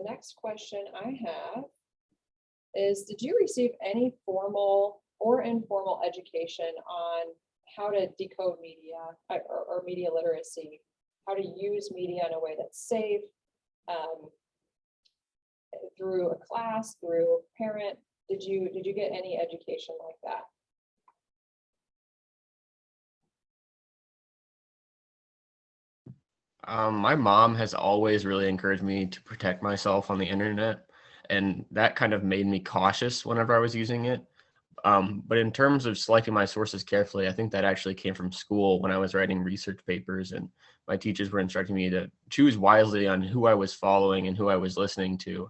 next question I have is, did you receive any formal or informal education on how to decode media or media literacy, how to use media in a way that's safe, through a class, through a parent? Did you get any education like that? My mom has always really encouraged me to protect myself on the internet, and that kind of made me cautious whenever I was using it. But in terms of selecting my sources carefully, I think that actually came from school when I was writing research papers, and my teachers were instructing me to choose wisely on who I was following and who I was listening to.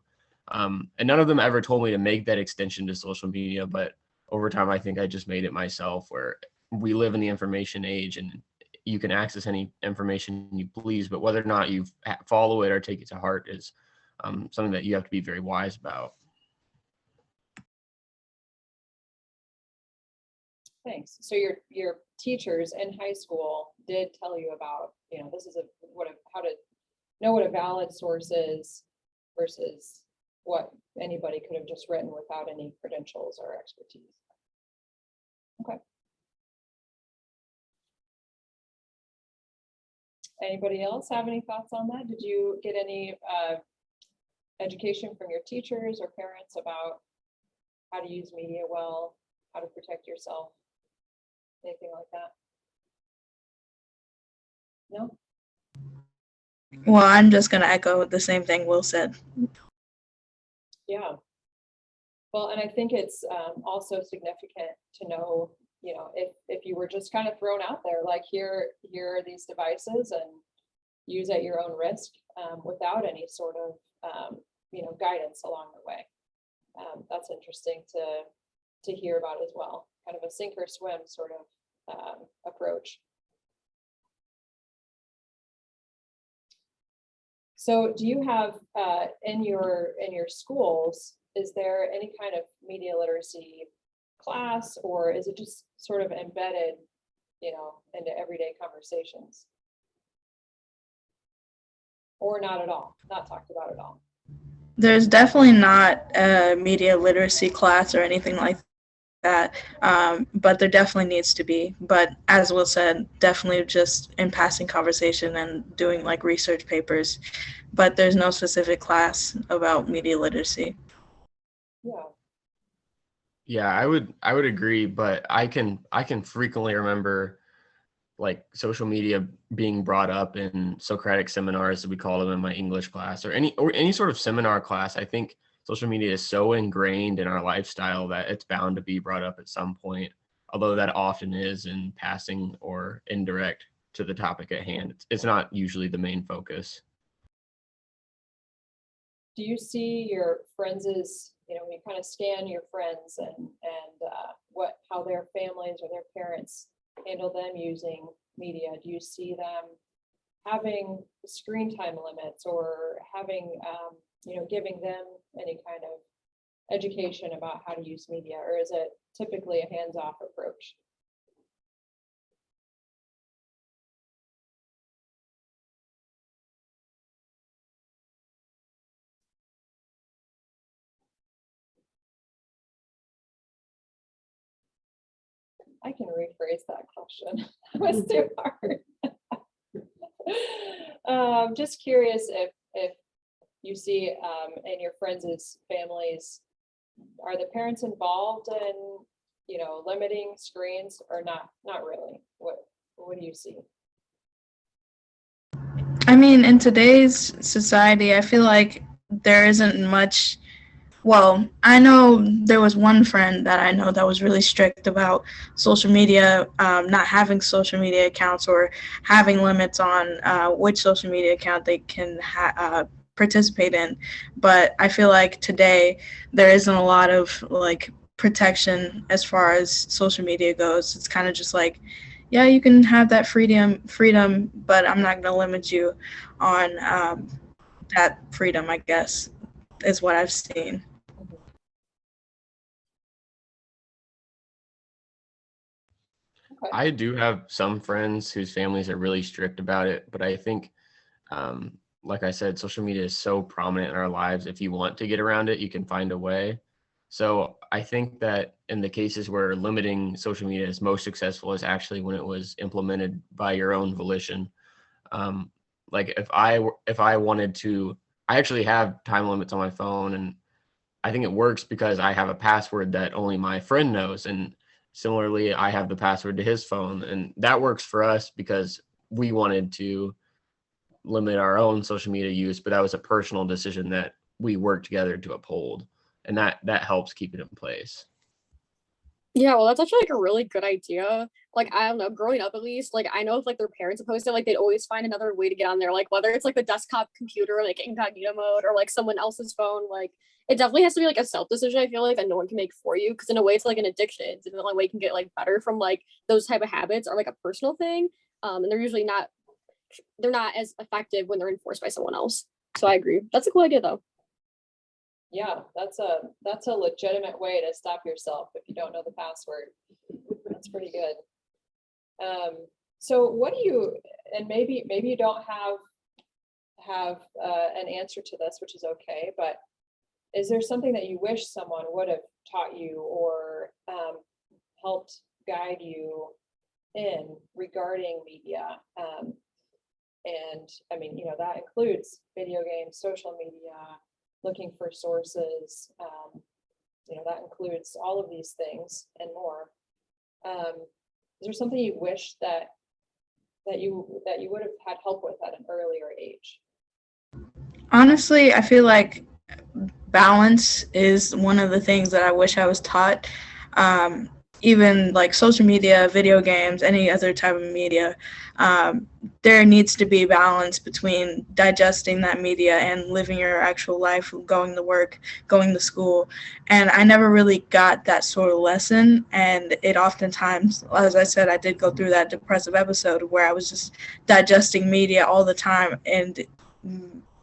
And none of them ever told me to make that extension to social media, but over time, I think I just made it myself, where we live in the information age and you can access any information you please, but whether or not you follow it or take it to heart is something that you have to be very wise about. Thanks. So your teachers in high school did tell you about, this is how to know what a valid source is versus what anybody could have just written without any credentials or expertise. Okay. Anybody else have any thoughts on that? Did you get any education from your teachers or parents about how to use media well, how to protect yourself, anything like that? No? Well, I'm just going to echo the same thing Will said. Yeah. Well, and I think it's also significant to know, if you were just kind of thrown out there, like here are these devices and use at your own risk, without any sort of, guidance along the way. That's interesting to hear about as well. Kind of a sink or swim sort of approach. So do you have in your schools, is there any kind of media literacy class, or is it just sort of embedded, into everyday conversations? Or not at all, not talked about at all? There's definitely not a media literacy class or anything like that, but there definitely needs to be. But as Will said, definitely just in passing conversation and doing like research papers, but there's no specific class about media literacy. Yeah. Yeah, I would agree, but I can frequently remember like social media being brought up in Socratic seminars, as we call them, in my English class, or any sort of seminar class. I think social media is so ingrained in our lifestyle that it's bound to be brought up at some point, although that often is in passing or indirect to the topic at hand. It's not usually the main focus. Do you see your friends as, when you kind of scan your friends and how their families or their parents handle them using media, do you see them having screen time limits or having, giving them any kind of education about how to use media, or is it typically a hands-off approach? I can rephrase that question. That was too hard. Just curious if you see in your friends' families, are the parents involved in, limiting screens, or not? Not really. What do you see? I mean, in today's society, I feel like there isn't much. Well, I know there was one friend that I know that was really strict about social media, not having social media accounts or having limits on which social media account they can participate in. But I feel like today there isn't a lot of like protection as far as social media goes. It's kind of just like, yeah, you can have that freedom, but I'm not going to limit you on that freedom, I guess, is what I've seen. Okay. I do have some friends whose families are really strict about it, but I think like I said, social media is so prominent in our lives. If you want to get around it, you can find a way. So I think that in the cases where limiting social media is most successful is actually when it was implemented by your own volition. Um, like if I wanted to, I actually have time limits on my phone, and I think it works because I have a password that only my friend knows. And similarly, I have the password to his phone, and that works for us because we wanted to limit our own social media use, but that was a personal decision that we worked together to uphold. And that helps keep it in place. Yeah, well, that's actually like a really good idea. Like, I don't know, growing up at least, like I know if like their parents opposed it, like they'd always find another way to get on there, like whether it's like the desktop computer, like incognito mode, or like someone else's phone. Like it definitely has to be like a self decision, I feel like, that no one can make for you. Cause in a way it's like an addiction. It's the only way you can get like better from like those type of habits, or like a personal thing. And they're usually not they're not as effective when they're enforced by someone else. So I agree. That's a cool idea though. Yeah, that's a legitimate way to stop yourself if you don't know the password. That's pretty good. So what do you, and maybe you don't have an answer to this, which is okay, but is there something that you wish someone would have taught you or helped guide you in regarding media? And I mean, that includes video games, social media, looking for sources, that includes all of these things and more. Is there something you wish that you would have had help with at an earlier age? Honestly, I feel like balance is one of the things that I wish I was taught. Even like social media, video games, any other type of media, there needs to be balance between digesting that media and living your actual life, going to work, going to school. And I never really got that sort of lesson. And it oftentimes, as I said, I did go through that depressive episode where I was just digesting media all the time, and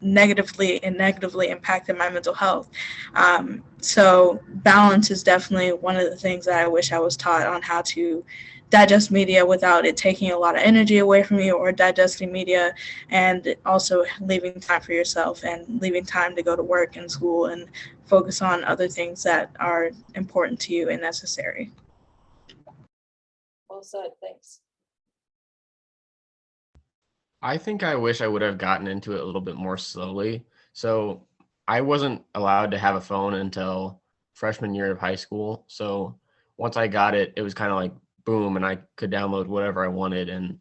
negatively impacted my mental health. So balance is definitely one of the things that I wish I was taught, on how to digest media without it taking a lot of energy away from you, or digesting media and also leaving time for yourself and leaving time to go to work and school and focus on other things that are important to you and necessary. Well said, thanks. I think I wish I would have gotten into it a little bit more slowly. So I wasn't allowed to have a phone until freshman year of high school. So once I got it, it was kind of like boom, and I could download whatever I wanted. And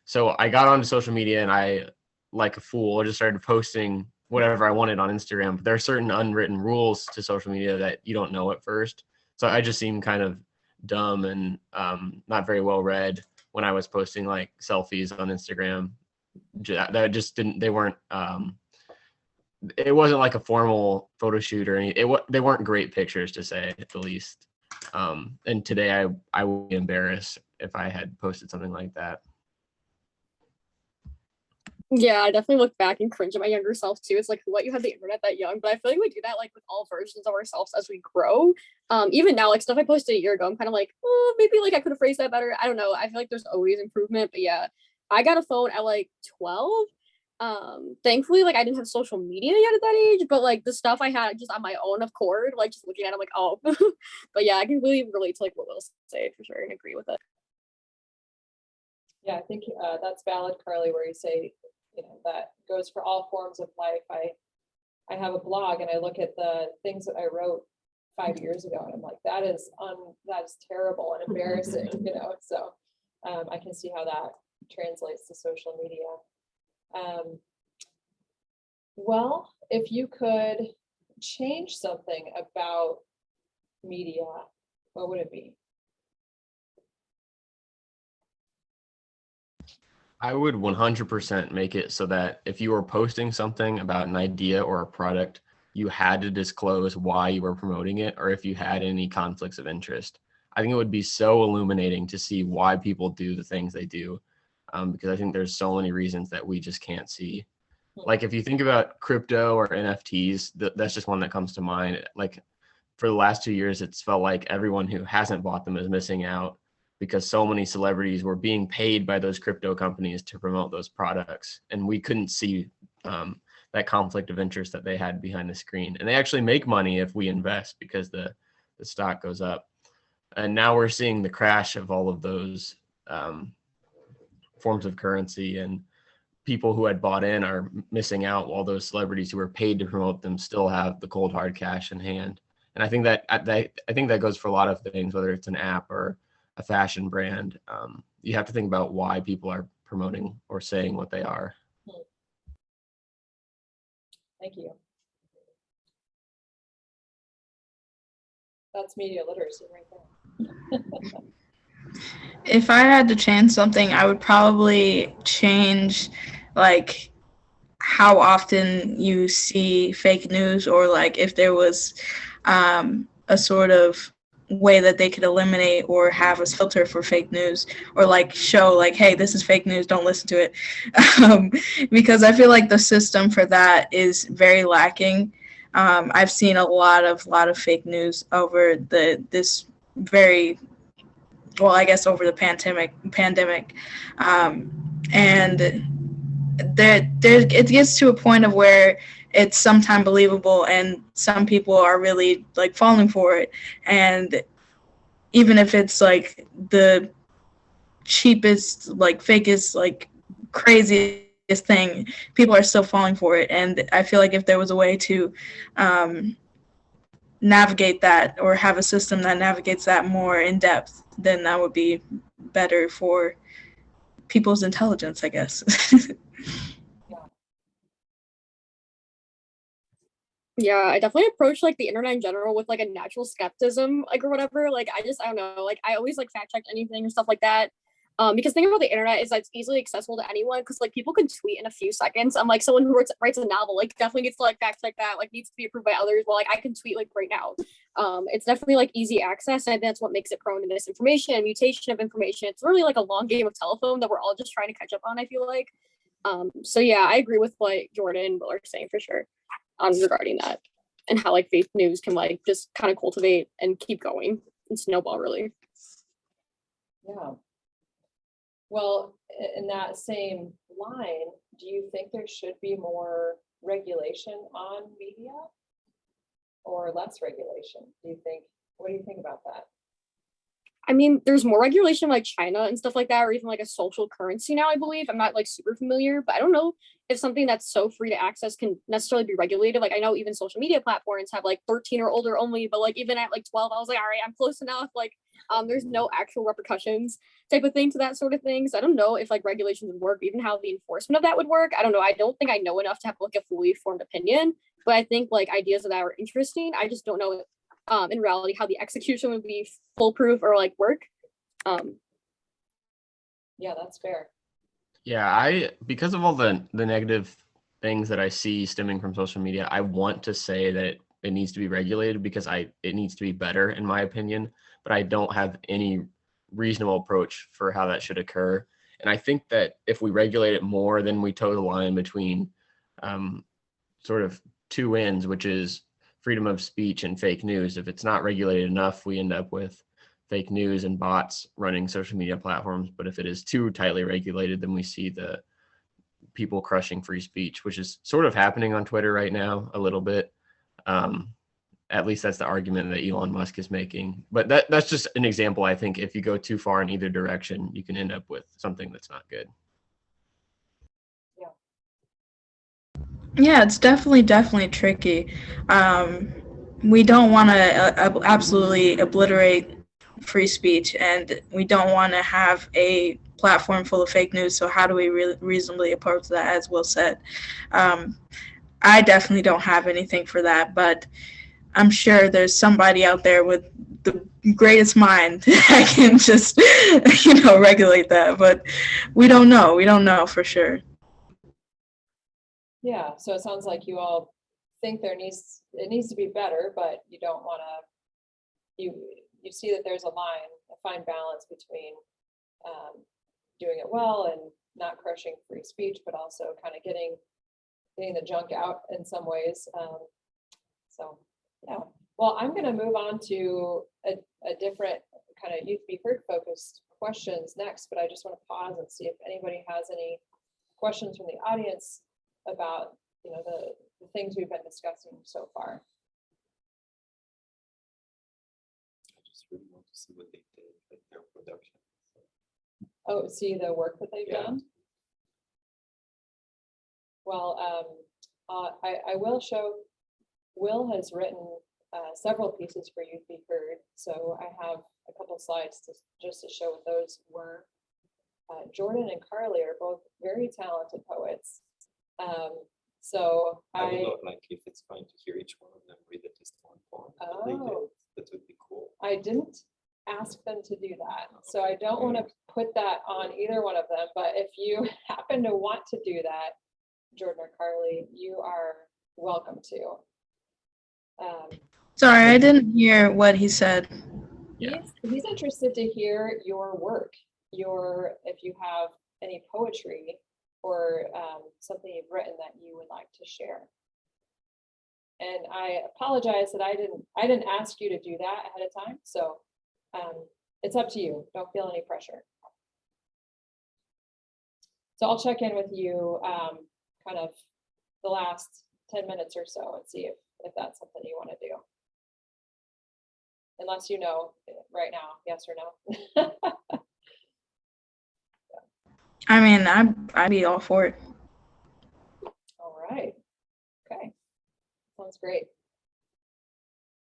so I got onto social media, and I, like a fool, I just started posting whatever I wanted on Instagram. But there are certain unwritten rules to social media that you don't know at first. So I just seemed kind of dumb and not very well read when I was posting like selfies on Instagram. That just didn't, they weren't it wasn't like a formal photo shoot or any, they weren't great pictures, to say at the least. And today I would be embarrassed if I had posted something like that. Yeah, I definitely look back and cringe at my younger self too. It's like, what, you had the internet that young? But I feel like we do that like with all versions of ourselves as we grow. Even now, like stuff I posted a year ago, I'm kind of like, oh, maybe like I could have phrased that better. I don't know. I feel like there's always improvement. But yeah, I got a phone at like 12. Thankfully, like I didn't have social media yet at that age, but like the stuff I had just on my own accord, like just looking at it, I'm like, oh. But yeah, I can really relate to like what Will said for sure and agree with it. Yeah, I think that's valid, Carly, where you say, that goes for all forms of life. I have a blog and I look at the things that I wrote 5 years ago and I'm like, that is terrible and embarrassing, so I can see how that translates to social media. Well, if you could change something about media, what would it be? I would 100% make it so that if you were posting something about an idea or a product, you had to disclose why you were promoting it, or if you had any conflicts of interest. I think it would be so illuminating to see why people do the things they do, because I think there's so many reasons that we just can't see. Like if you think about crypto or NFTs, that's just one that comes to mind. Like for the last 2 years, it's felt like everyone who hasn't bought them is missing out, because so many celebrities were being paid by those crypto companies to promote those products. And we couldn't see that conflict of interest that they had behind the screen. And they actually make money if we invest because the stock goes up. And now we're seeing the crash of all of those forms of currency, and people who had bought in are missing out while those celebrities who were paid to promote them still have the cold hard cash in hand. And I think that goes for a lot of things, whether it's an app or a fashion brand. You have to think about why people are promoting or saying what they are. Thank you. That's media literacy right there. If I had to change something, I would probably change like how often you see fake news, or like if there was a sort of way that they could eliminate or have a filter for fake news, or like show like, hey, this is fake news, don't listen to it. Because I feel like the system for that is very lacking. I've seen a lot of fake news over this very, well, I guess over the pandemic, and there it gets to a point of where it's sometimes believable, and some people are really like falling for it. And even if it's like the cheapest, like fakest, like craziest thing, people are still falling for it. And I feel like if there was a way to navigate that, or have a system that navigates that more in depth, then that would be better for people's intelligence, I guess. Yeah, I definitely approach like the internet in general with like a natural skepticism, like or whatever. Like I don't know, like I always like fact check anything and stuff like that. Because the thing about the internet is that it's easily accessible to anyone, because like people can tweet in a few seconds. I'm like, someone who writes a novel like definitely gets to like fact check that, like needs to be approved by others. Well, like I can tweet like right now. It's definitely like easy access, and that's what makes it prone to misinformation and mutation of information. It's really like a long game of telephone that we're all just trying to catch up on, I feel like. So yeah, I agree with what Jordan and Will are saying for sure, regarding that, and how like fake news can like just kind of cultivate and keep going and snowball, really. Yeah. Well, in that same line, do you think there should be more regulation on media or less regulation? What do you think about that? I mean, there's more regulation like China and stuff like that, or even like a social currency now, I believe. I'm not like super familiar, but I don't know if something that's so free to access can necessarily be regulated. Like I know even social media platforms have like 13 or older only, but like even at like 12, I was like, all right, I'm close enough. Like there's no actual repercussions type of thing to that sort of thing. So I don't know if like regulations would work, even how the enforcement of that would work. I don't know. I don't think I know enough to have like a fully formed opinion, but I think like ideas of that are interesting. I just don't know in reality how the execution would be foolproof or like work. Yeah, that's fair. Yeah, because of all the negative things that I see stemming from social media, I want to say that it needs to be regulated because it needs to be better, in my opinion, but I don't have any reasonable approach for how that should occur. And I think that if we regulate it more, then we toe the line between sort of two ends, which is freedom of speech and fake news. If it's not regulated enough, we end up with fake news and bots running social media platforms. But if it is too tightly regulated, then we see the people crushing free speech, which is sort of happening on Twitter right now a little bit. At least that's the argument that Elon Musk is making. But that's just an example. I think if you go too far in either direction, you can end up with something that's not good. Yeah, it's definitely tricky. We don't want to absolutely obliterate free speech, and we don't want to have a platform full of fake news. So how do we reasonably approach that, as Will said? I definitely don't have anything for that, but I'm sure there's somebody out there with the greatest mind that can just, regulate that. But we don't know. We don't know for sure. Yeah, so it sounds like you all think it needs to be better, but you don't want to, you see that there's a fine balance between doing it well and not crushing free speech, but also kind of getting the junk out in some ways. So yeah, well, I'm going to move on to a different kind of youth be heard focused questions next, but I just want to pause and see if anybody has any questions from the audience about you know, the things we've been discussing so far. I just really want to see what they did, like their production. Oh, see the work that they've Yeah. done? Well, I will show, Will has written several pieces for Youth Be Heard, so I have a couple slides just to show what those were. Jordan and Carly are both very talented poets. So I would I, not like if it's fine to hear each one of them read at least one poem. that they did. Oh. That would be cool. I didn't ask them to do that, so I don't want to put that on either one of them, but if you happen to want to do that, Jordan or Carly, you are welcome to. Sorry, I didn't hear what he said. Yeah. He's interested to hear your work, if you have any poetry or something you've written that you would like to share. And I apologize that I didn't ask you to do that ahead of time, so it's up to you. Don't feel any pressure. So I'll check in with you kind of the last 10 minutes or so and see if that's something you want to do. Unless you know right now, yes or no. I mean, I'd be all for it. All right. Okay. Sounds great.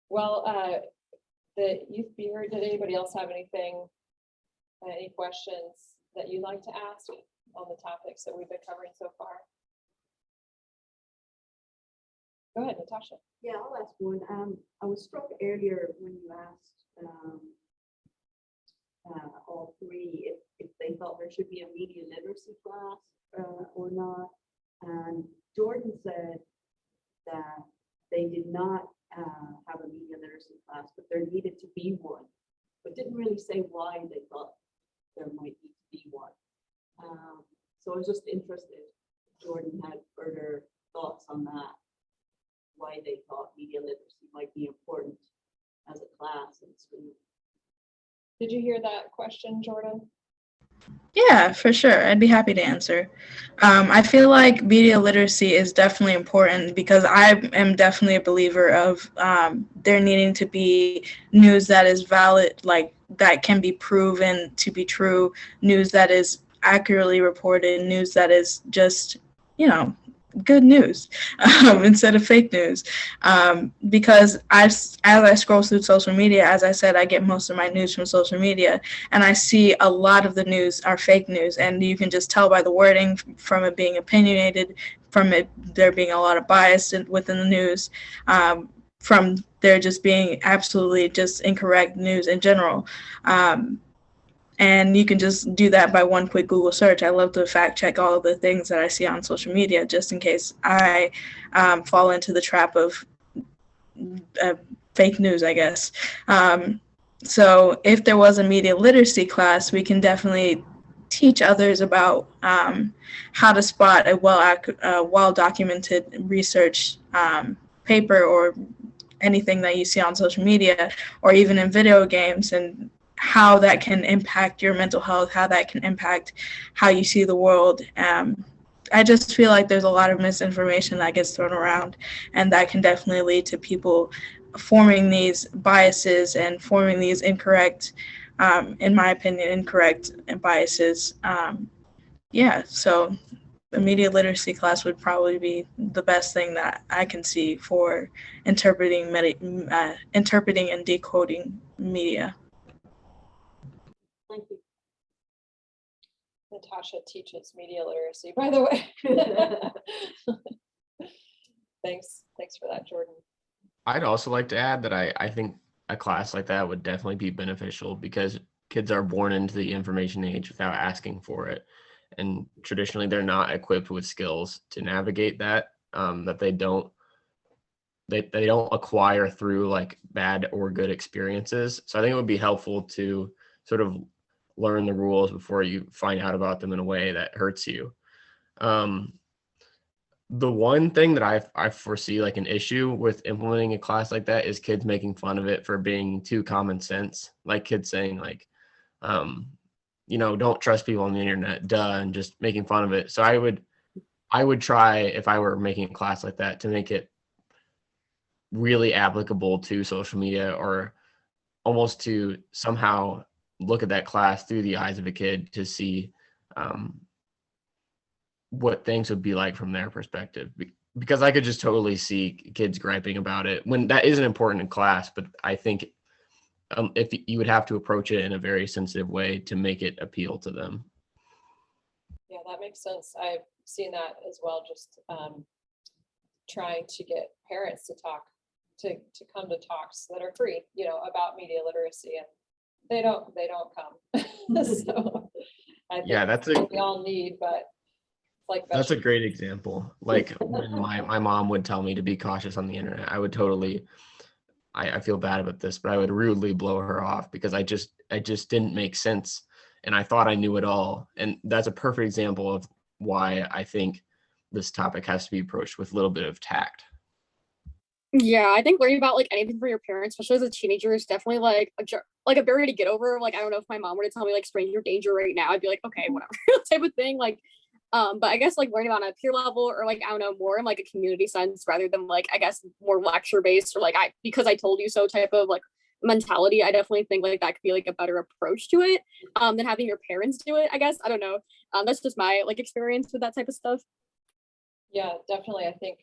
Well, the Youth Be Heard, did anybody else have anything, any questions that you'd like to ask on the topics that we've been covering so far? Go ahead, Natasha. Yeah, I'll ask one. I was struck earlier when you asked all three if they thought there should be a media literacy class or not. And Jordan said that they did not have a media literacy class, but there needed to be one, but didn't really say why they thought there might need to be one. So I was just interested if Jordan had further thoughts on that, why they thought media literacy might be important as a class in school. Did you hear that question, Jordan? Yeah, for sure. I'd be happy to answer. I feel like media literacy is definitely important because I am definitely a believer of there needing to be news that is valid, like that can be proven to be true, news that is accurately reported, news that is just, good news instead of fake news. Because as I scroll through social media, as I said, I get most of my news from social media, and I see a lot of the news are fake news, and you can just tell by the wording from it being opinionated, from it there being a lot of bias within the news, from there just being absolutely just incorrect news in general. And you can just do that by one quick Google search. I love to fact check all of the things that I see on social media just in case I fall into the trap of fake news, I guess. So if there was a media literacy class, we can definitely teach others about how to spot a well-documented research paper or anything that you see on social media or even in video games, and how that can impact your mental health, how that can impact how you see the world. I just feel like there's a lot of misinformation that gets thrown around, and that can definitely lead to people forming these biases and forming these incorrect, in my opinion, incorrect biases. So the media literacy class would probably be the best thing that I can see for interpreting and decoding media. Thank you. Natasha teaches media literacy, by the way. Thanks for that, Jordan. I'd also like to add that I think a class like that would definitely be beneficial because kids are born into the information age without asking for it. And traditionally, they're not equipped with skills to navigate that, that they don't acquire through like bad or good experiences. So I think it would be helpful to sort of learn the rules before you find out about them in a way that hurts you. The one thing that I foresee like an issue with implementing a class like that is kids making fun of it for being too common sense. Like kids saying like, don't trust people on the internet, duh, and just making fun of it. So I would I would try, if I were making a class like that, to make it really applicable to social media, or almost to somehow look at that class through the eyes of a kid to see what things would be like from their perspective. Because I could just totally see kids griping about it when that isn't important in class. But I think if you would have to approach it in a very sensitive way to make it appeal to them. Yeah, that makes sense. I've seen that as well, just trying to get parents to talk, to come to talks that are free, about media literacy, and they don't come. So I think Yeah, that's what we all need, but like that's a great example. Like when my mom would tell me to be cautious on the internet, I would totally, I feel bad about this, but I would rudely blow her off because I just didn't make sense. And I thought I knew it all. And that's a perfect example of why I think this topic has to be approached with a little bit of tact. Yeah, I think worrying about like anything for your parents, especially as a teenager, is definitely like a barrier to get over. Like, I don't know, if my mom were to tell me like stranger danger right now, I'd be like, okay, whatever, type of thing. Like, but I guess like learning on a peer level, or like, I don't know, more in like a community sense rather than like, I guess more lecture based, or like because I told you so type of like mentality. I definitely think like that could be like a better approach to it than having your parents do it, I guess. I don't know. That's just my like experience with that type of stuff. Yeah, definitely. I think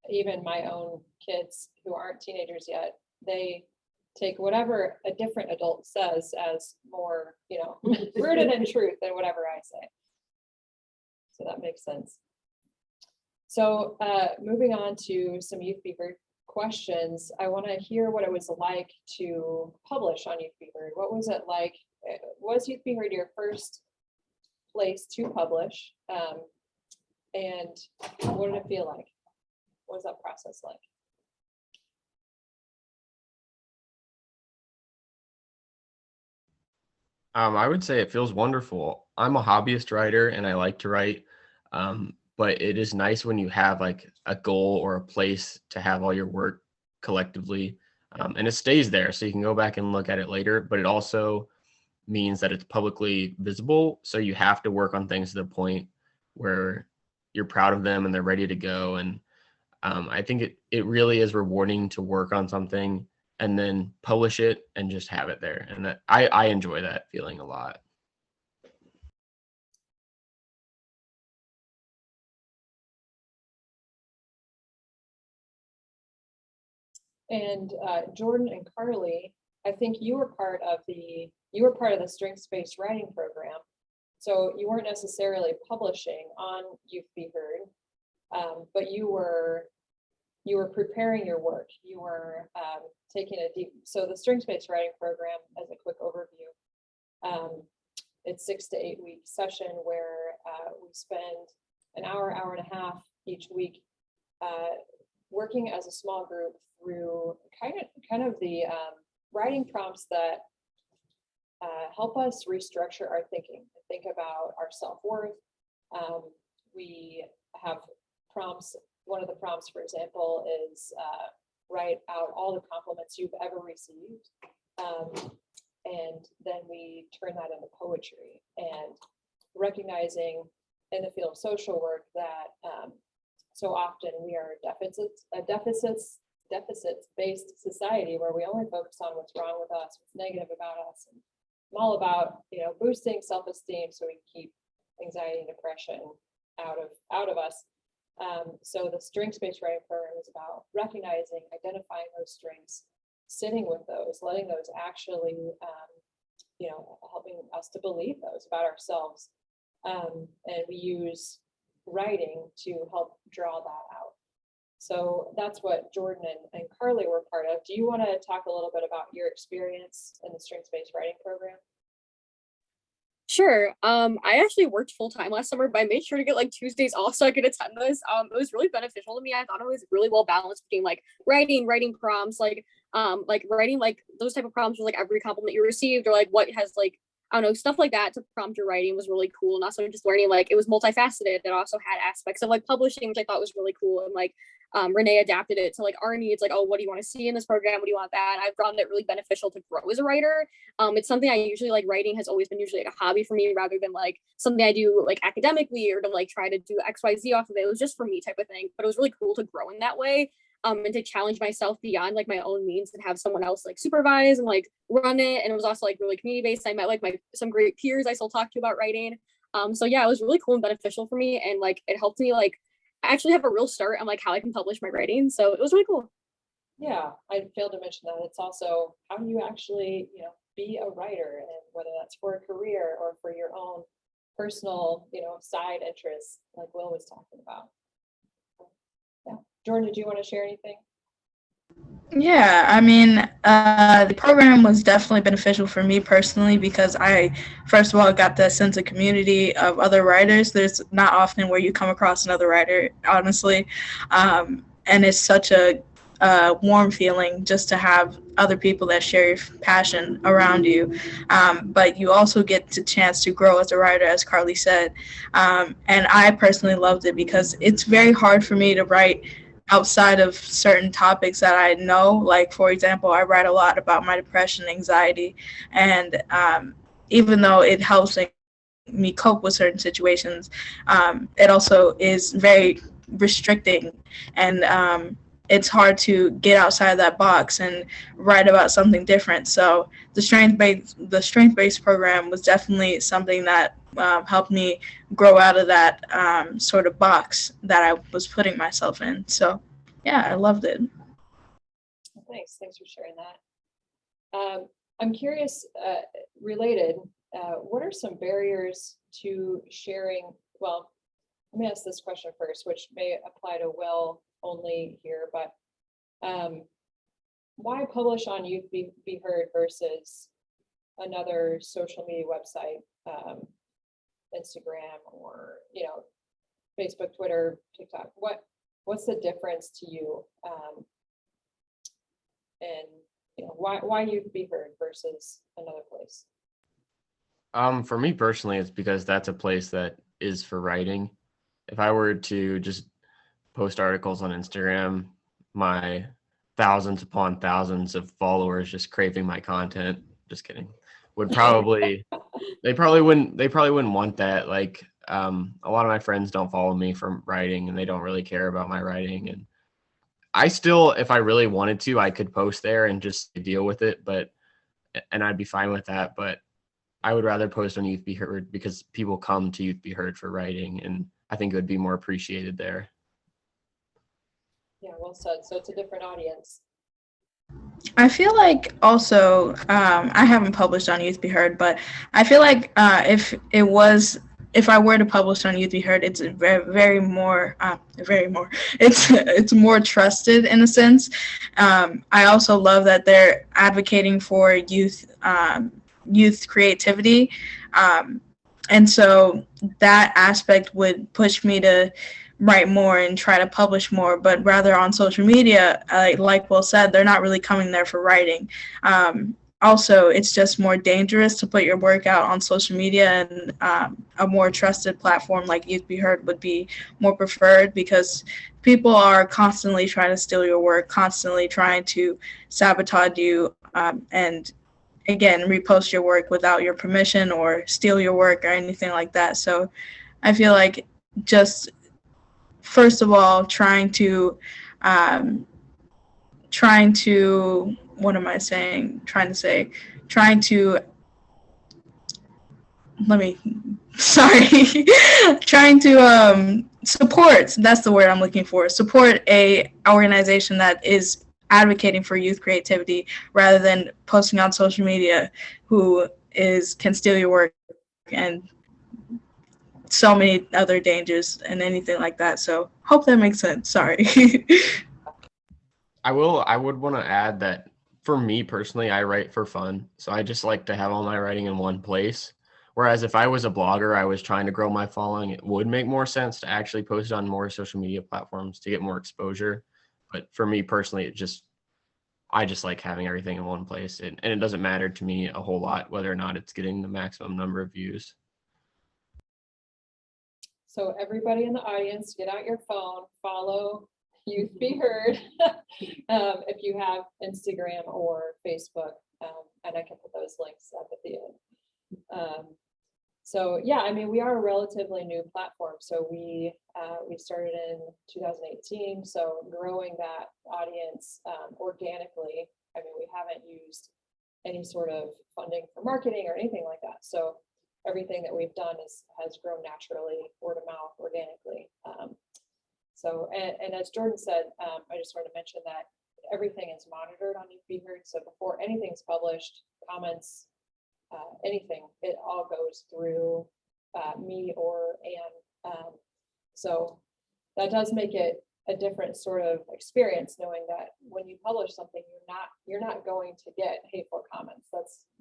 even my own kids who aren't teenagers yet, they take whatever a different adult says as more, rooted in truth than whatever I say. So that makes sense. So moving on to some Youth Beaver questions, I want to hear what it was like to publish on Youth Beaver. What was it like? Was Youth Beaver your first place to publish? And what did it feel like? What was that process like? I would say it feels wonderful. I'm a hobbyist writer and I like to write, but it is nice when you have like a goal or a place to have all your work collectively, and it stays there so you can go back and look at it later, but it also means that it's publicly visible. So you have to work on things to the point where you're proud of them and they're ready to go. And I think it really is rewarding to work on something and then publish it and just have it there. And that I enjoy that feeling a lot. And Jordan and Carly, I think you were part of the strengths-based writing program. So you weren't necessarily publishing on Youth Be Heard, but you were preparing your work. You were taking a deep, so the strengths-based writing program, as a quick overview, it's 6 to 8 week session where we spend an hour and a half each week working as a small group through kind of the writing prompts that help us restructure our thinking, think about our self-worth. We have prompts. One of the prompts, for example, is write out all the compliments you've ever received. And then we turn that into poetry, and recognizing in the field of social work that so often we are a deficits-based society where we only focus on what's wrong with us, what's negative about us. And I'm all about, boosting self-esteem so we keep anxiety and depression out of us. So the strengths-based writing program is about recognizing, identifying those strengths, sitting with those, letting those actually, helping us to believe those about ourselves. And we use writing to help draw that out. So that's what Jordan and Carly were part of. Do you want to talk a little bit about your experience in the strengths-based writing program? Sure. I actually worked full time last summer, but I made sure to get like Tuesdays off so I could attend this. It was really beneficial to me. I thought it was really well balanced between like writing prompts, like writing like those type of prompts with like every compliment you received, or like what has like I don't know, stuff like that to prompt your writing was really cool. And also just learning, like, it was multifaceted. It also had aspects of like publishing, which I thought was really cool. And like Renee adapted it to like our needs, like, oh, what do you want to see in this program? What do you want that? I've found it really beneficial to grow as a writer. It's something I usually like. Writing has always been usually like a hobby for me rather than like something I do like academically or to like try to do XYZ off of it. It was just for me type of thing. But it was really cool to grow in that way. And to challenge myself beyond like my own means and have someone else like supervise and like run it. And it was also like really community based. I met like some great peers I still talk to about writing. So yeah, it was really cool and beneficial for me. And like it helped me like actually have a real start on like how I can publish my writing. So it was really cool. Yeah, I failed to mention that. It's also how do you actually, be a writer, and whether that's for a career or for your own personal, side interests, like Will was talking about. Yeah. Jordan, did you want to share anything? Yeah, I mean, the program was definitely beneficial for me personally because I, first of all, got that sense of community of other writers. There's not often where you come across another writer, honestly, and it's such a warm feeling just to have other people that share your passion around you. But you also get the chance to grow as a writer, as Carly said, and I personally loved it because it's very hard for me to write outside of certain topics that I know. Like, for example, I write a lot about my depression, anxiety, and even though it helps me cope with certain situations, it also is very restricting, and it's hard to get outside of that box and write about something different. So the strength-based program was definitely something that helped me grow out of that sort of box that I was putting myself in. So yeah, I loved it. Thanks for sharing that. I'm curious, related, what are some barriers to sharing? Well, let me ask this question first, which may apply to Will only here, but why publish on Youth Be Heard versus another social media website, Instagram or Facebook, Twitter, TikTok? What's the difference to you? And why Youth Be Heard versus another place? For me personally, it's because that's a place that is for writing. If I were to just post articles on Instagram, my thousands upon thousands of followers just craving my content, just kidding, would probably they probably wouldn't want that. Like a lot of my friends don't follow me from writing and they don't really care about my writing, and I still, if I really wanted to, I could post there and just deal with it, and I'd be fine with that. But I would rather post on Youth Be Heard because people come to Youth Be Heard for writing, and I think it would be more appreciated there. Yeah, well said. So it's a different audience. I feel like also, I haven't published on Youth Be Heard, but I feel like if I were to publish on Youth Be Heard, it's it's more trusted in a sense. I also love that they're advocating for youth creativity, and so that aspect would push me to write more and try to publish more. But rather on social media, like Will said, they're not really coming there for writing. Also, it's just more dangerous to put your work out on social media, and a more trusted platform like Youth Be Heard would be more preferred because people are constantly trying to steal your work, constantly trying to sabotage you, and again, repost your work without your permission or steal your work or anything like that. So I feel like just first of all, trying to support, that's the word I'm looking for, support a organization that is advocating for youth creativity rather than posting on social media who can steal your work and so many other dangers and anything like that. So hope that makes sense. Sorry. I would want to add that for me personally, I write for fun. So I just like to have all my writing in one place. Whereas if I was a blogger, I was trying to grow my following, it would make more sense to actually post it on more social media platforms to get more exposure. But for me personally, I just like having everything in one place, and it doesn't matter to me a whole lot whether or not it's getting the maximum number of views. So everybody in the audience, get out your phone, follow Youth Be Heard. If you have Instagram or Facebook, and I can put those links up at the end. So yeah, I mean, we are a relatively new platform. So we started in 2018. So growing that audience organically. I mean, we haven't used any sort of funding for marketing or anything like that. So everything that we've done has grown naturally, word of mouth, organically. And as Jordan said, I just wanted to mention that everything is monitored on Youth Be Heard. So before anything's published, comments, anything, it all goes through me or Anne. So that does make it a different sort of experience, knowing that when you publish something, you're not going to get hateful comments.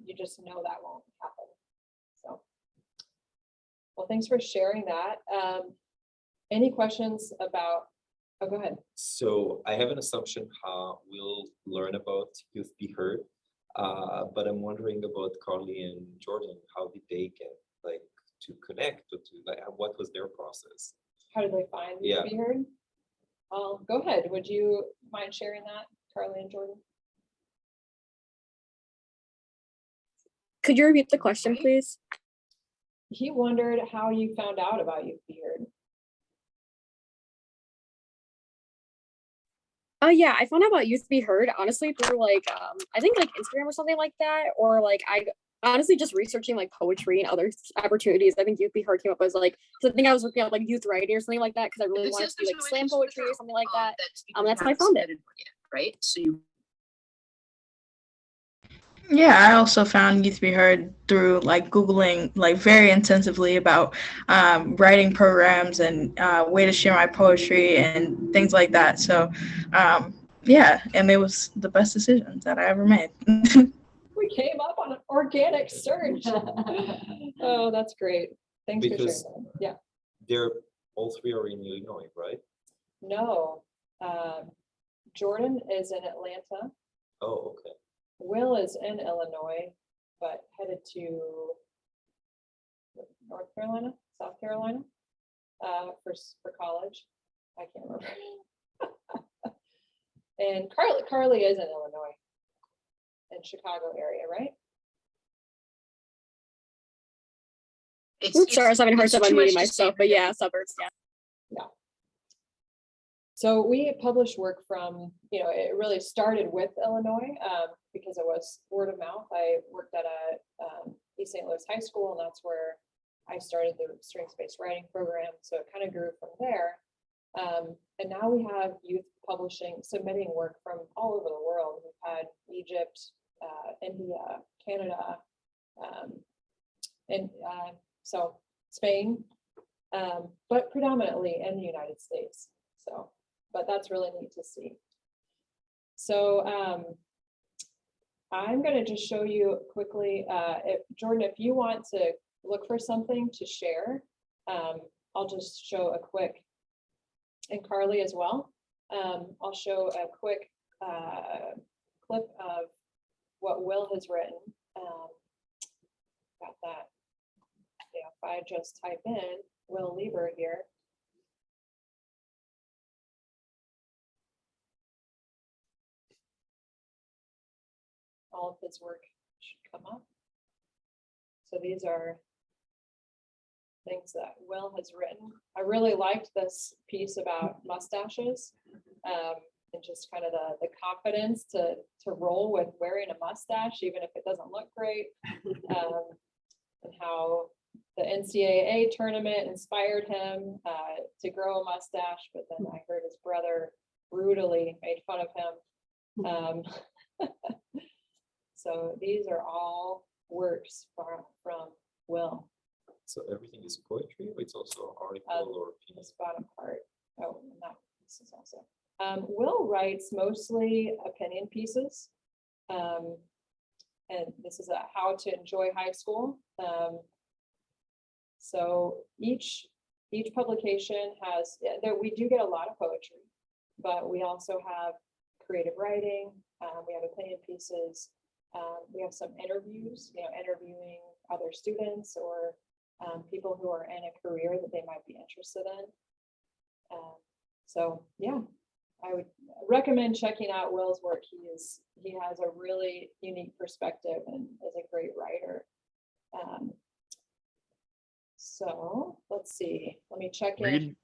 You just know that won't happen. So, well, thanks for sharing that. Any questions about? Oh, go ahead. So I have an assumption how we'll learn about Youth Be Heard, but I'm wondering about Carly and Jordan. How did they get to connect, or what was their process? How did they find Youth Be Heard? Go ahead. Would you mind sharing that, Carly and Jordan? Could you repeat the question, please? He wondered how you found out about Youth Be Heard. Yeah, I found out about Youth Be Heard honestly through I think Instagram or something like that, or I honestly just researching poetry and other opportunities. I think Youth Be Heard came up as because I think I was looking at youth writing or something like that because I really wanted to do slam poetry or something like that. That's how I found it. Right. So you. Yeah, I also found Youth Be Heard through Googling very intensively about writing programs and way to share my poetry and things like that. So yeah, and it was the best decision that I ever made. We came up on an organic search. Oh, that's great. Thanks for sharing that. Yeah. They're all three are in Illinois, right? No, Jordan is in Atlanta. Oh, okay. Will is in Illinois, but headed to North Carolina, South Carolina, for college. I can't remember. And Carly is in Illinois, in Chicago area, right? Oops, sorry, I was having a hard time unmuting myself, but yeah, suburbs, yeah. Yeah. So we publish work from, it really started with Illinois because it was word of mouth. I worked at a East St. Louis high school, and that's where I started the strengths-based writing program. So it kind of grew from there. And now we have youth submitting work from all over the world. We've had Egypt, India, Canada, and so Spain, but predominantly in the United States. So, but that's really neat to see. So I'm going to just show you quickly, Jordan, if you want to look for something to share, I'll just show a quick, and Carly as well. I'll show a quick clip of what Will has written. Got that. Yeah, if I just type in Will Lieber here. All of his work should come up. So these are things that Will has written. I really liked this piece about mustaches and just kind of the confidence to roll with wearing a mustache, even if it doesn't look great, and how the NCAA tournament inspired him to grow a mustache, but then I heard his brother brutally made fun of him. So these are all works from Will. So everything is poetry, or it's also article or piece? This bottom part. Oh, and that piece is also. Will writes mostly opinion pieces. And this is how to enjoy high school. So each publication has, we do get a lot of poetry, but we also have creative writing, we have opinion pieces, we have some interviews, interviewing other students or people who are in a career that they might be interested in. So yeah, I would recommend checking out Will's work. He has a really unique perspective and is a great writer. So let's see, let me check in.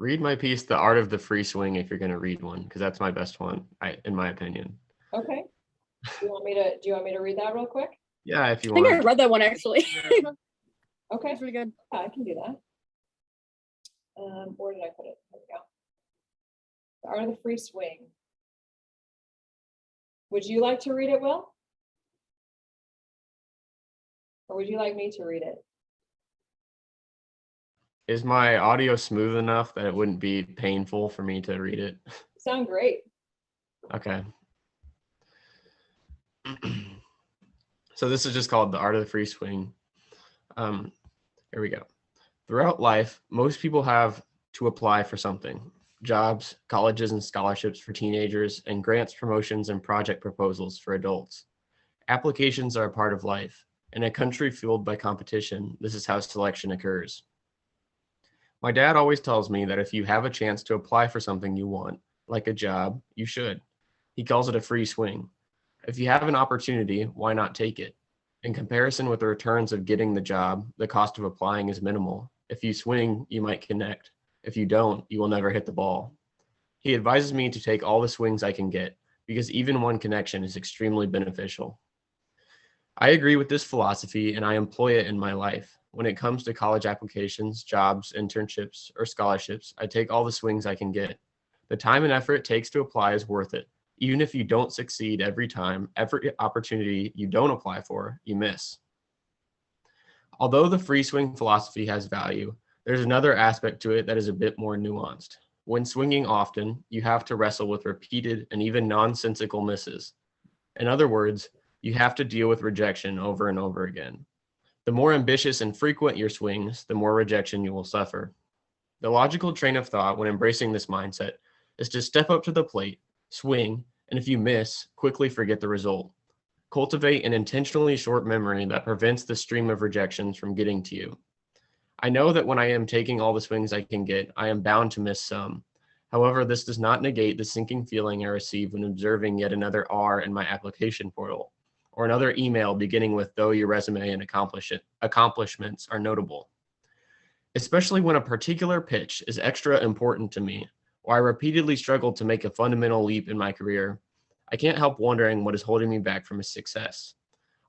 Read my piece, The Art of the Free Swing, if you're going to read one, because that's my best one, in my opinion. Okay. Do you want me to read that real quick? Yeah, if you I think I want. read that one actually. Okay, It's really good. yeah, I can do that. Where did I put it? There we go. The Art of the Free Swing. Would you like to read it, Will? Or would you like me to read it? Is my audio smooth enough that it wouldn't be painful for me to read it? Sound great. Okay. So this is just called The Art of the Free Swing. Here we go. Throughout life, most people have to apply for something: jobs, colleges and scholarships for teenagers, and grants, promotions, and project proposals for adults. Applications are a part of life. In a country fueled by competition, this is how selection occurs. My dad always tells me that if you have a chance to apply for something you want, like a job, you should. He calls it a free swing. If you have an opportunity, why not take it? In comparison with the returns of getting the job, the cost of applying is minimal. If you swing, you might connect. If you don't, you will never hit the ball. He advises me to take all the swings I can get, because even one connection is extremely beneficial. I agree with this philosophy and I employ it in my life. When it comes to college applications, jobs, internships, or scholarships, I take all the swings I can get. The time and effort it takes to apply is worth it. Even if you don't succeed every time, every opportunity you don't apply for, you miss. Although the free swing philosophy has value, there's another aspect to it that is a bit more nuanced. When swinging often, you have to wrestle with repeated and even nonsensical misses. In other words, you have to deal with rejection over and over again. The more ambitious and frequent your swings, the more rejection you will suffer. The logical train of thought when embracing this mindset is to step up to the plate, swing, and if you miss, quickly forget the result. Cultivate an intentionally short memory that prevents the stream of rejections from getting to you. I know that when I am taking all the swings I can get, I am bound to miss some. However, this does not negate the sinking feeling I receive when observing yet another R in my application portal, or another email beginning with "though your resume and accomplishments are notable." Especially when a particular pitch is extra important to me, or I repeatedly struggle to make a fundamental leap in my career, I can't help wondering what is holding me back from a success.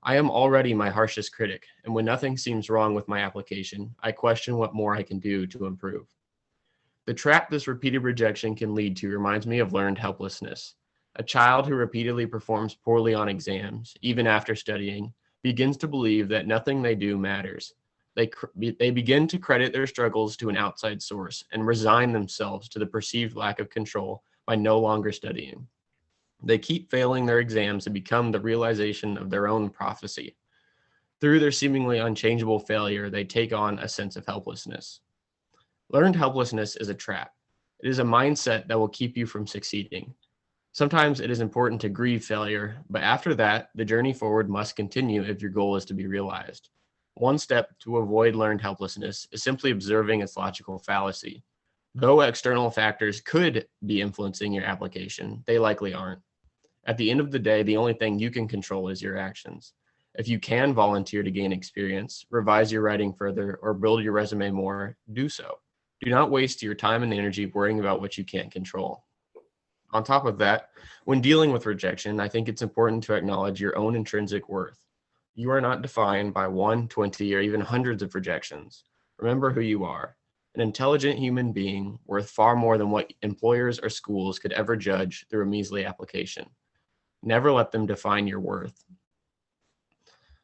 I am already my harshest critic, and when nothing seems wrong with my application, I question what more I can do to improve. The trap this repeated rejection can lead to reminds me of learned helplessness. A child who repeatedly performs poorly on exams, even after studying, begins to believe that nothing they do matters. They begin to credit their struggles to an outside source and resign themselves to the perceived lack of control by no longer studying. They keep failing their exams and become the realization of their own prophecy. Through their seemingly unchangeable failure, they take on a sense of helplessness. Learned helplessness is a trap. It is a mindset that will keep you from succeeding. Sometimes it is important to grieve failure, but after that, the journey forward must continue if your goal is to be realized. One step to avoid learned helplessness is simply observing its logical fallacy. Though external factors could be influencing your application, they likely aren't. At the end of the day, the only thing you can control is your actions. If you can volunteer to gain experience, revise your writing further, or build your resume more, do so. Do not waste your time and energy worrying about what you can't control. On top of that, when dealing with rejection, I think it's important to acknowledge your own intrinsic worth. You are not defined by 1, 20, or even hundreds of rejections. Remember who you are, an intelligent human being worth far more than what employers or schools could ever judge through a measly application. Never let them define your worth.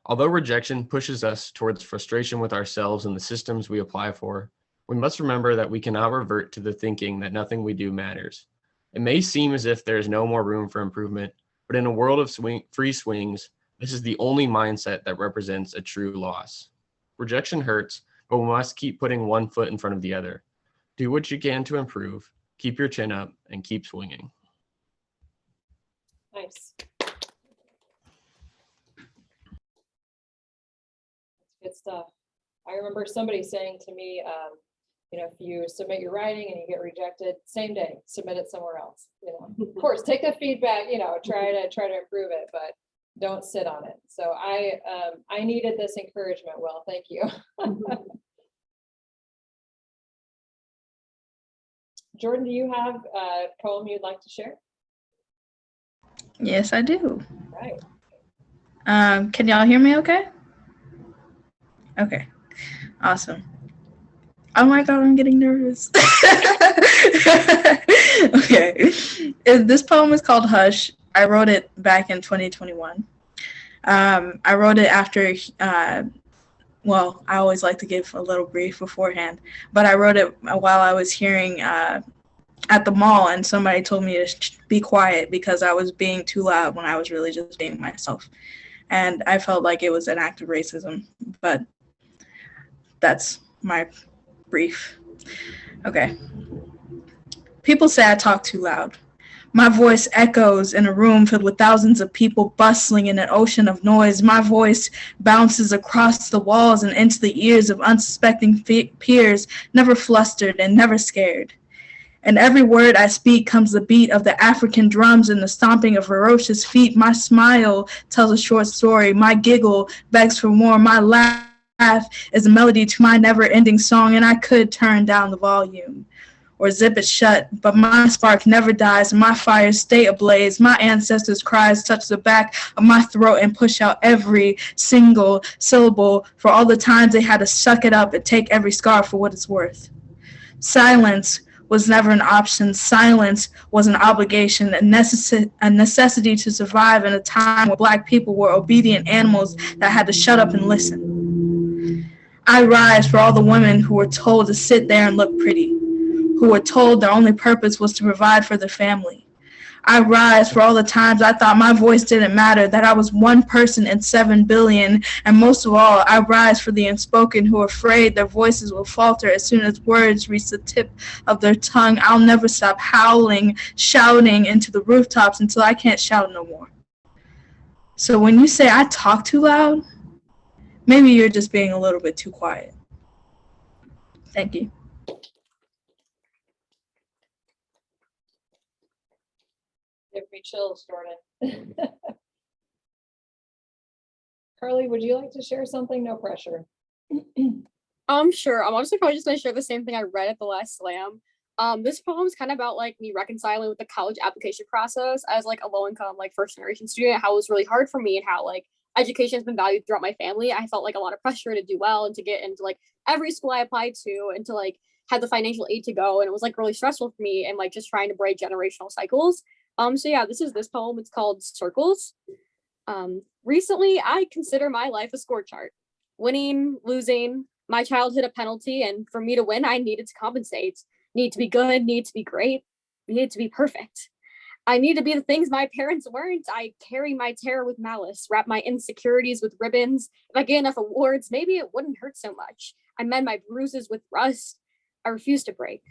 Although rejection pushes us towards frustration with ourselves and the systems we apply for, we must remember that we cannot revert to the thinking that nothing we do matters. It may seem as if there is no more room for improvement, but in a world of free swings, this is the only mindset that represents a true loss. Rejection hurts, but we must keep putting one foot in front of the other. Do what you can to improve, keep your chin up, and keep swinging. Nice. Good stuff. I remember somebody saying to me, you know, if you submit your writing and you get rejected, same day, submit it somewhere else. You know, of course, take the feedback, you know, try to improve it, but don't sit on it. So I needed this encouragement. Well, thank you. Jordan, do you have a poem you'd like to share? Yes, I do. Right. Can y'all hear me okay? Okay, awesome. Oh my God, I'm getting nervous. Okay, this poem is called Hush. I wrote it back in 2021. I wrote it after, well, I always like to give a little brief beforehand, but I wrote it while I was hearing at the mall, and somebody told me to be quiet because I was being too loud when I was really just being myself. And I felt like it was an act of racism, but that's my brief. Okay. People say I talk too loud. My voice echoes in a room filled with thousands of people bustling in an ocean of noise. My voice bounces across the walls and into the ears of unsuspecting peers, never flustered and never scared. And every word I speak comes the beat of the African drums and the stomping of ferocious feet. My smile tells a short story. My giggle begs for more. My laugh is a melody to my never-ending song, and I could turn down the volume or zip it shut, but my spark never dies, and my fires stay ablaze. My ancestors' cries touch the back of my throat and push out every single syllable for all the times they had to suck it up and take every scar for what it's worth. Silence was never an option. Silence was an obligation, a necessity to survive in a time where Black people were obedient animals that had to shut up and listen. I rise for all the women who were told to sit there and look pretty, who were told their only purpose was to provide for their family. I rise for all the times I thought my voice didn't matter, that I was one person in 7 billion, and most of all, I rise for the unspoken who are afraid their voices will falter as soon as words reach the tip of their tongue. I'll never stop howling, shouting into the rooftops until I can't shout no more. So when you say I talk too loud, maybe you're just being a little bit too quiet. Thank you. Give me chills, Jordan. Carly, would you like to share something? No pressure. Sure. I'm honestly probably just gonna share the same thing I read at the last slam. This poem is kind of about like me reconciling with the college application process as like a low-income, like first generation student, how it was really hard for me and how like education has been valued throughout my family. I felt like a lot of pressure to do well and to get into like every school I applied to and to like have the financial aid to go. And it was like really stressful for me and like just trying to break generational cycles. So yeah, this is this poem. It's called Circles. Recently, I consider my life a score chart. Winning, losing, my childhood a penalty, and for me to win, I needed to compensate. Need to be good, need to be great, need to be perfect. I need to be the things my parents weren't. I carry my terror with malice, wrap my insecurities with ribbons. If I get enough awards, maybe it wouldn't hurt so much. I mend my bruises with rust. I refuse to break.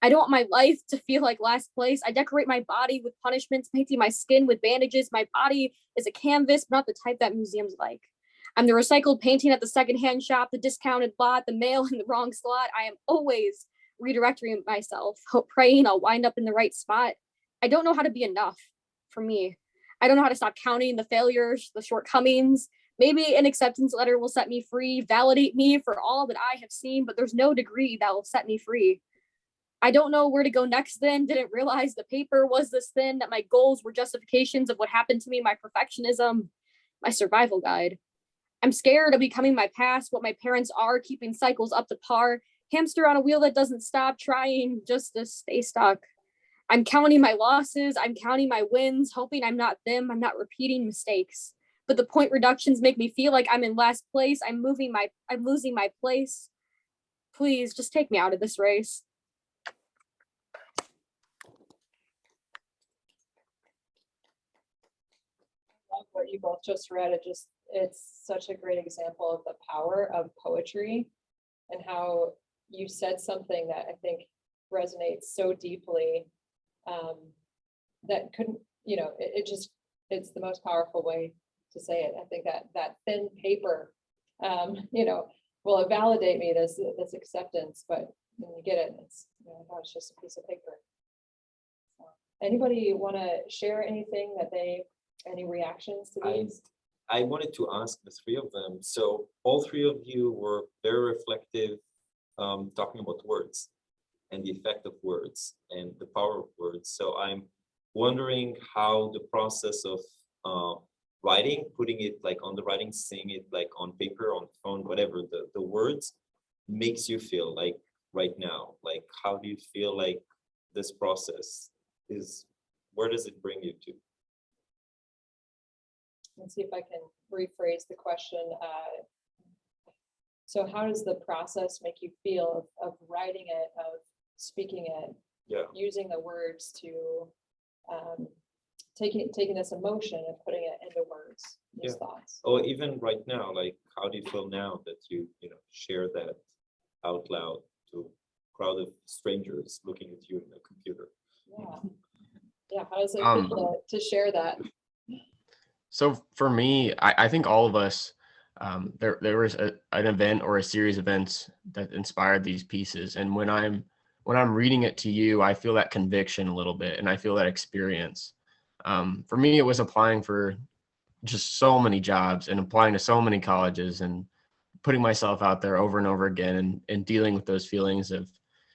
I don't want my life to feel like last place. I decorate my body with punishments, painting my skin with bandages. My body is a canvas, but not the type that museums like. I'm the recycled painting at the secondhand shop, the discounted lot, the mail in the wrong slot. I am always redirecting myself, praying I'll wind up in the right spot. I don't know how to be enough for me. I don't know how to stop counting the failures, the shortcomings. Maybe an acceptance letter will set me free, validate me for all that I have seen, but there's no degree that will set me free. I don't know where to go next then, didn't realize the paper was this thin, that my goals were justifications of what happened to me, my perfectionism, my survival guide. I'm scared of becoming my past, what my parents are, keeping cycles up to par, hamster on a wheel that doesn't stop, trying just to stay stuck. I'm counting my losses, I'm counting my wins, hoping I'm not them, I'm not repeating mistakes. But the point reductions make me feel like I'm in last place, I'm losing my place. Please, just take me out of this race. Love what you both just read. It's such a great example of the power of poetry and how you said something that I think resonates so deeply that couldn't, it just it's the most powerful way to say it. I think that thin paper, will validate me, this acceptance, but when you get it, it's, it's just a piece of paper. So, anybody want to share anything any reactions to these? I wanted to ask the three of them. So all three of you were very reflective, talking about words and the effect of words and the power of words. So I'm wondering how the process of writing, putting it like on the writing, seeing it like on paper, on phone, whatever, the words makes you feel like right now. Like, how do you feel like this process is, where does it bring you to? Let's see if I can rephrase the question. So how does the process make you feel of writing it, of speaking it, Yeah. using the words to taking this emotion and putting it into words, these thoughts? Or even right now, like, how do you feel now that you share that out loud to a crowd of strangers looking at you in a computer? Yeah, how does it feel to share that? So for me, I think all of us, there was an event or a series of events that inspired these pieces. And when I'm reading it to you, I feel that conviction a little bit, and I feel that experience. For me, it was applying for just so many jobs and applying to so many colleges and putting myself out there over and over again and dealing with those feelings of,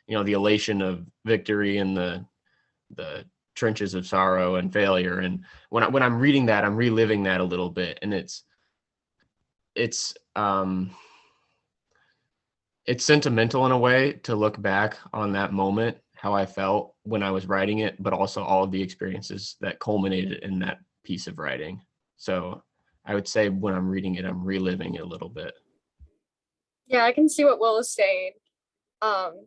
the elation of victory and the trenches of sorrow and failure. And when I'm reading that, I'm reliving that a little bit, and it's sentimental in a way to look back on that moment, how I felt when I was writing it, but also all of the experiences that culminated in that piece of writing. So I would say when I'm reading it, I'm reliving it a little bit. Yeah, I can see what Will is saying.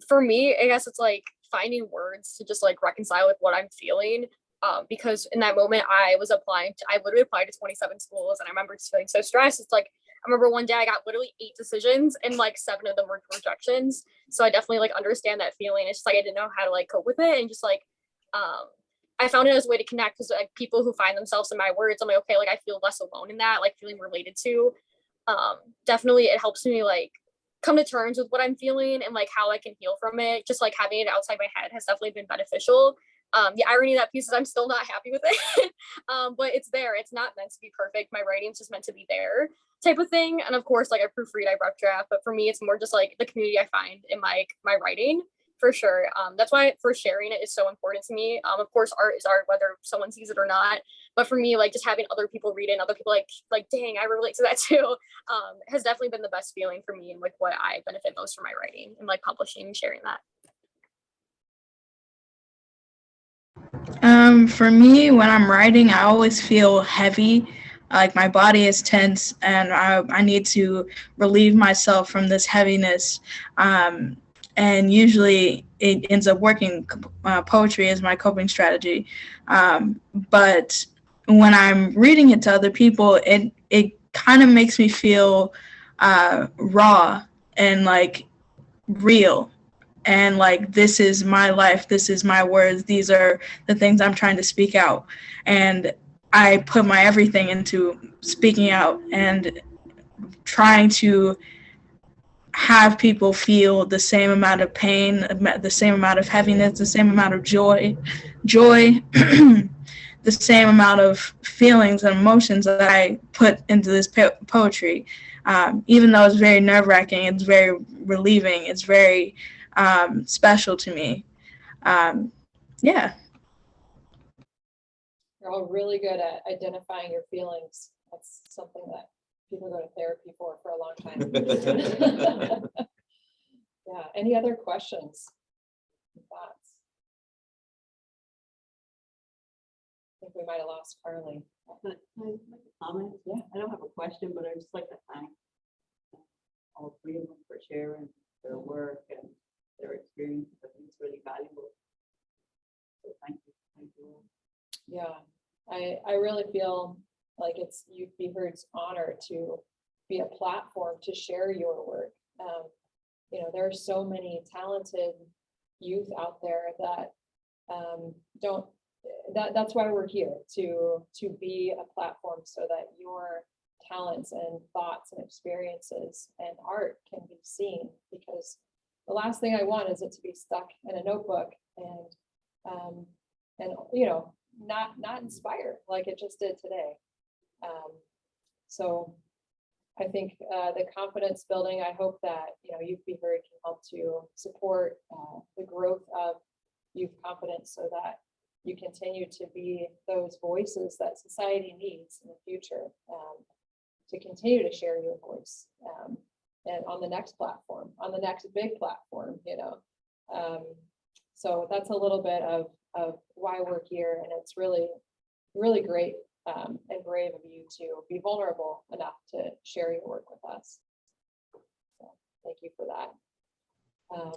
For me, I guess it's like finding words to just like reconcile with what I'm feeling. Because in that moment I literally applied to 27 schools, and I remember just feeling so stressed. It's like, I remember one day I got literally 8 decisions and like 7 of them were rejections. So I definitely like understand that feeling. It's just like I didn't know how to like cope with it, and just like I found it as a way to connect, because like people who find themselves in my words, I'm like, okay, like I feel less alone in that, like feeling related to. Definitely it helps me like come to terms with what I'm feeling and like how I can heal from it. Just like having it outside my head has definitely been beneficial. The irony of that piece is I'm still not happy with it. But it's there. It's not meant to be perfect. My writing's just meant to be there, type of thing. And of course, like I proofread, I rough draft, but for me, it's more just like the community I find in my writing, for sure. That's why for sharing it is so important to me. Of course, art is art, whether someone sees it or not. But for me, like just having other people read it and other people like, dang, I relate to that too, has definitely been the best feeling for me, and like what I benefit most from my writing and like publishing and sharing that. For me, when I'm writing, I always feel heavy, like my body is tense, and I need to relieve myself from this heaviness. And usually it ends up working. Poetry is my coping strategy. But when I'm reading it to other people, it kind of makes me feel raw and like real. And like, this is my life, this is my words, these are the things I'm trying to speak out. And I put my everything into speaking out and trying to have people feel the same amount of pain, the same amount of heaviness, the same amount of joy, the same amount of feelings and emotions that I put into this poetry. Even though it's very nerve-wracking, it's very relieving, it's very special to me. Yeah. You're all really good at identifying your feelings. That's something that people go to therapy for a long time. Yeah. Any other questions? Thoughts? I think we might have lost Carly. But can I make a comment? Yeah. I don't have a question, but I just like to thank all three of them for sharing their work and their experience. I think it's really valuable. So thank you. Thank you all. Yeah, I really feel like it's Youth Be Heard's honor to be a platform to share your work. There are so many talented youth out there that don't, that's why we're here, to be a platform so that your talents and thoughts and experiences and art can be seen, because the last thing I want is it to be stuck in a notebook and you know, not inspire like it just did today. So I think the confidence building, I hope that, you know, Youth Be Heard can help to support the growth of youth confidence so that you continue to be those voices that society needs in the future, to continue to share your voice, and on the next platform, on the next big platform, you know. So that's a little bit of why we're here, and it's really, really great and brave of you to be vulnerable enough to share your work with us. So thank you for that.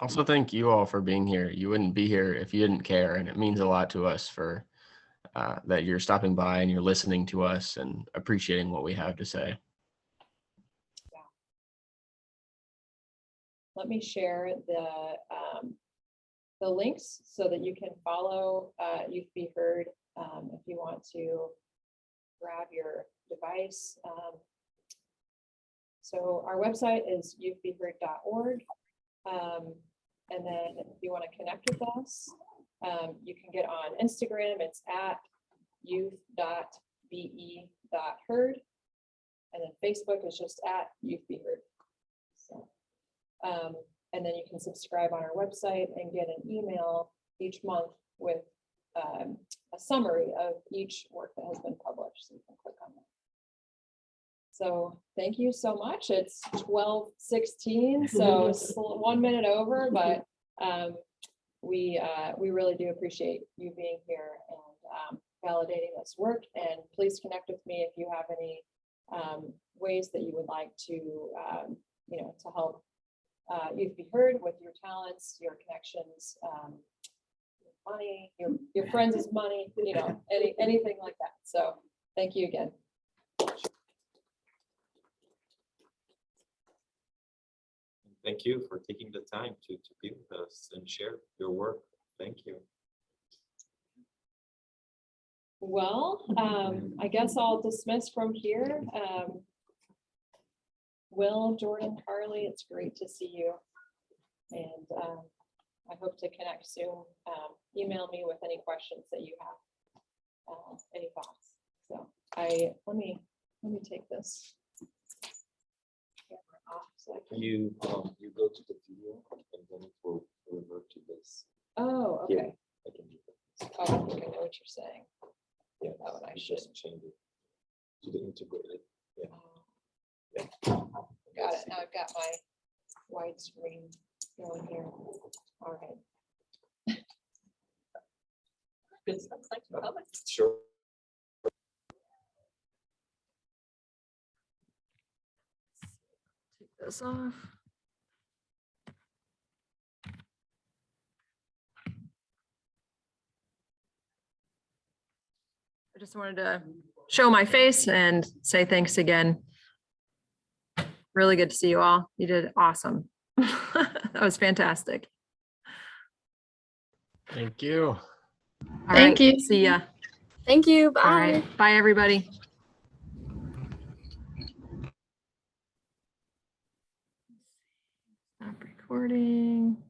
Also, thank you all for being here. You wouldn't be here if you didn't care, and it means a lot to us for that you're stopping by and you're listening to us and appreciating what we have to say. Let me share the links so that you can follow Youth Be Heard if you want to grab your device. So our website is youthbeheard.org. And then if you want to connect with us, you can get on Instagram. It's at youth.be.heard. And then Facebook is just at Youth Be Heard. So, and then you can subscribe on our website and get an email each month with a summary of each work that has been published. So you can click on that. So thank you so much. It's 12:16, so it's 1 minute over, but we really do appreciate you being here and validating this work. And please connect with me if you have any ways that you would like to, you know, to help Youth Be Heard with your talents, your connections, money, your friends' money, you know, anything like that. So thank you again. Thank you for taking the time to be with us and share your work. Thank you. Well, I guess I'll dismiss from here. Will, Jordan, Carly, it's great to see you. And I hope to connect soon. Email me with any questions that you have, any thoughts. So let me take this camera off so I can. You go to the video and then it will revert to this. Oh, Yeah, okay. I can do that. Oh, I think I know what you're saying. Yeah, That one I you should. just change it to the integrated. Yeah. Yeah. Got it. Now I've got my widescreen going here. All right. Good stuff. Thanks for coming. Sure. Take this off. I just wanted to show my face and say thanks again. Really good to see you all. You did awesome. That was fantastic. Thank you. All Thank right, you. see ya. Thank you. Bye. All right, bye, everybody. Stop recording.